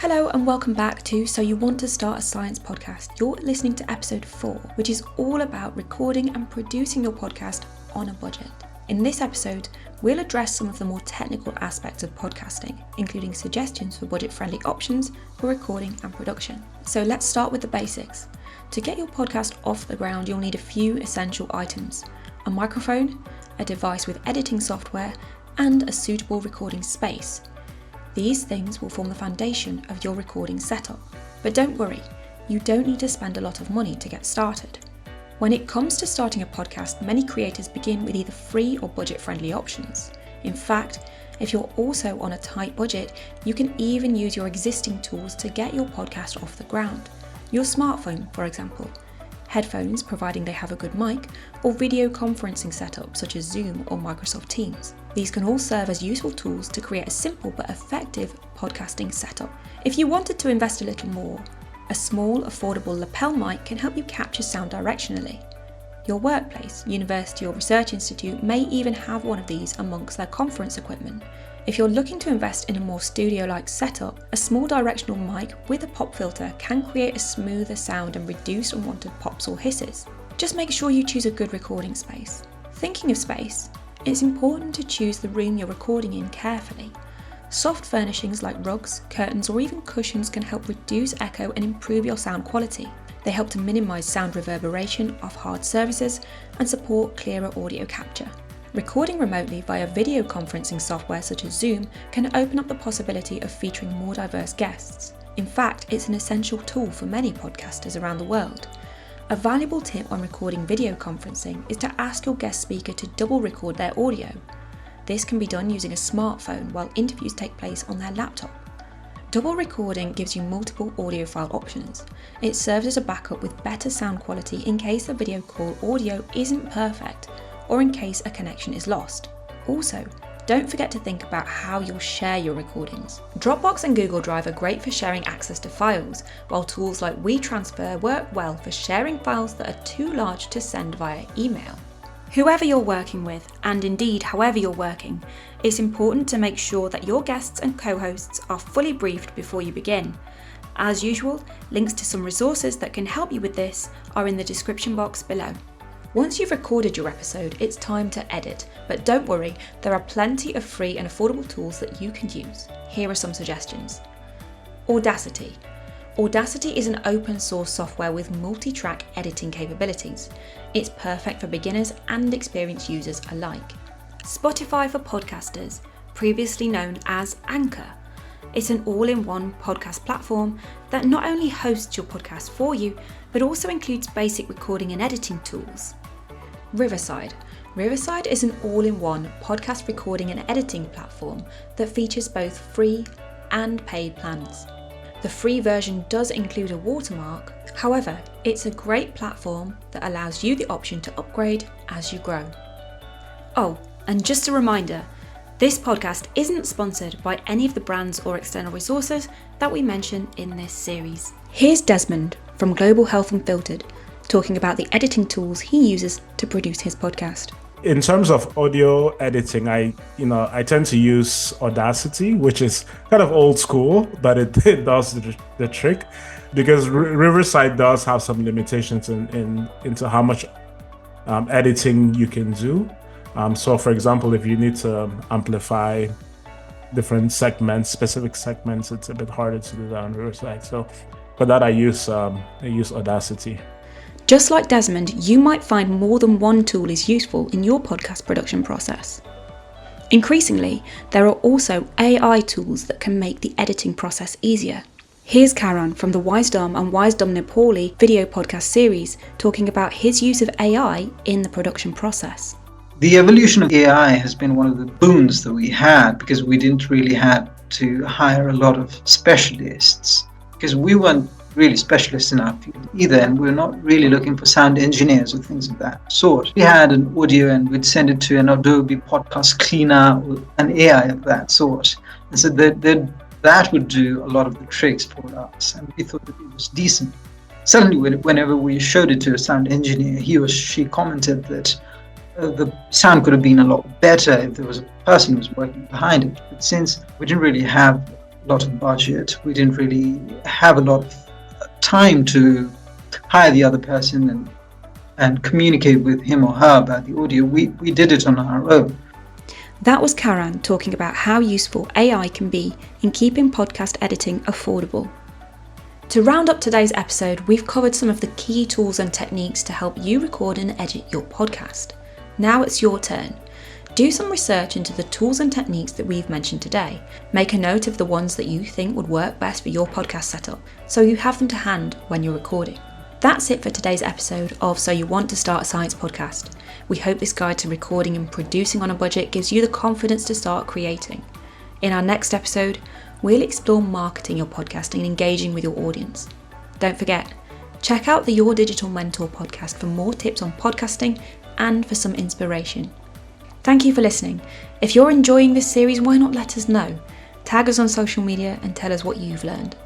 Hello and welcome back to So You Want to Start a Science Podcast. You're listening to episode 4, which is all about recording and producing your podcast on a budget. In this episode, we'll address some of the more technical aspects of podcasting, including suggestions for budget-friendly options for recording and production. So let's start with the basics. To get your podcast off the ground, you'll need a few essential items: a microphone, a device with editing software, and a suitable recording space. These things will form the foundation of your recording setup. But don't worry, you don't need to spend a lot of money to get started. When it comes to starting a podcast, many creators begin with either free or budget-friendly options. In fact, if you're also on a tight budget, you can even use your existing tools to get your podcast off the ground. Your smartphone, for example, headphones, providing they have a good mic, or video conferencing setups such as Zoom or Microsoft Teams. These can all serve as useful tools to create a simple but effective podcasting setup. If you wanted to invest a little more, a small, affordable lapel mic can help you capture sound directionally. Your workplace, university or research institute may even have one of these amongst their conference equipment. If you're looking to invest in a more studio-like setup, a small directional mic with a pop filter can create a smoother sound and reduce unwanted pops or hisses. Just make sure you choose a good recording space. Thinking of space, it's important to choose the room you're recording in carefully. Soft furnishings like rugs, curtains, or even cushions can help reduce echo and improve your sound quality. They help to minimize sound reverberation of hard surfaces and support clearer audio capture. Recording remotely via video conferencing software such as Zoom can open up the possibility of featuring more diverse guests. In fact, it's an essential tool for many podcasters around the world. A valuable tip on recording video conferencing is to ask your guest speaker to double record their audio. This can be done using a smartphone while interviews take place on their laptop. Double recording gives you multiple audio file options. It serves as a backup with better sound quality in case the video call audio isn't perfect, or in case a connection is lost. Also, don't forget to think about how you'll share your recordings. Dropbox and Google Drive are great for sharing access to files, while tools like WeTransfer work well for sharing files that are too large to send via email. Whoever you're working with, and indeed however you're working, it's important to make sure that your guests and co-hosts are fully briefed before you begin. As usual, links to some resources that can help you with this are in the description box below. Once you've recorded your episode, it's time to edit, but don't worry, there are plenty of free and affordable tools that you can use. Here are some suggestions. Audacity. Audacity is an open source software with multi-track editing capabilities. It's perfect for beginners and experienced users alike. Spotify for podcasters, previously known as Anchor. It's an all-in-one podcast platform that not only hosts your podcast for you, but also includes basic recording and editing tools. Riverside. Riverside is an all-in-one podcast recording and editing platform that features both free and paid plans. The free version does include a watermark, however, it's a great platform that allows you the option to upgrade as you grow. Oh, and just a reminder, this podcast isn't sponsored by any of the brands or external resources that we mention in this series. Here's Desmond from Global Health Unfiltered, talking about the editing tools he uses to produce his podcast. In terms of audio editing, I tend to use Audacity, which is kind of old school, but it does the trick, because Riverside does have some limitations into how much editing you can do. So, for example, if you need to amplify different segments, specific segments, it's a bit harder to do that on Riverside. So, for that, I use Audacity. Just like Desmond, you might find more than one tool is useful in your podcast production process. Increasingly, there are also AI tools that can make the editing process easier. Here's Karan from the Wisdom and Wisdom Nepali video podcast series talking about his use of AI in the production process. The evolution of AI has been one of the boons that we had, because we didn't really have to hire a lot of specialists, because we weren't really specialists in our field either, and we're not really looking for sound engineers or things of that sort. We had an audio and we'd send it to an Adobe podcast cleaner or an AI of that sort, and so that would do a lot of the tricks for us, and we thought that it was decent. Suddenly, whenever we showed it to a sound engineer, he or she commented that the sound could have been a lot better if there was a person who was working behind it. But since we didn't really have lot of budget. We didn't really have a lot of time to hire the other person and communicate with him or her about the audio. We did it on our own. That was Karan talking about how useful AI can be in keeping podcast editing affordable. To round up today's episode, we've covered some of the key tools and techniques to help you record and edit your podcast. Now it's your turn. Do some research into the tools and techniques that we've mentioned today. Make a note of the ones that you think would work best for your podcast setup, so you have them to hand when you're recording. That's it for today's episode of So You Want to Start a Science Podcast. We hope this guide to recording and producing on a budget gives you the confidence to start creating. In our next episode, we'll explore marketing your podcast and engaging with your audience. Don't forget, check out the Your Digital Mentor podcast for more tips on podcasting and for some inspiration. Thank you for listening. If you're enjoying this series, why not let us know? Tag us on social media and tell us what you've learned.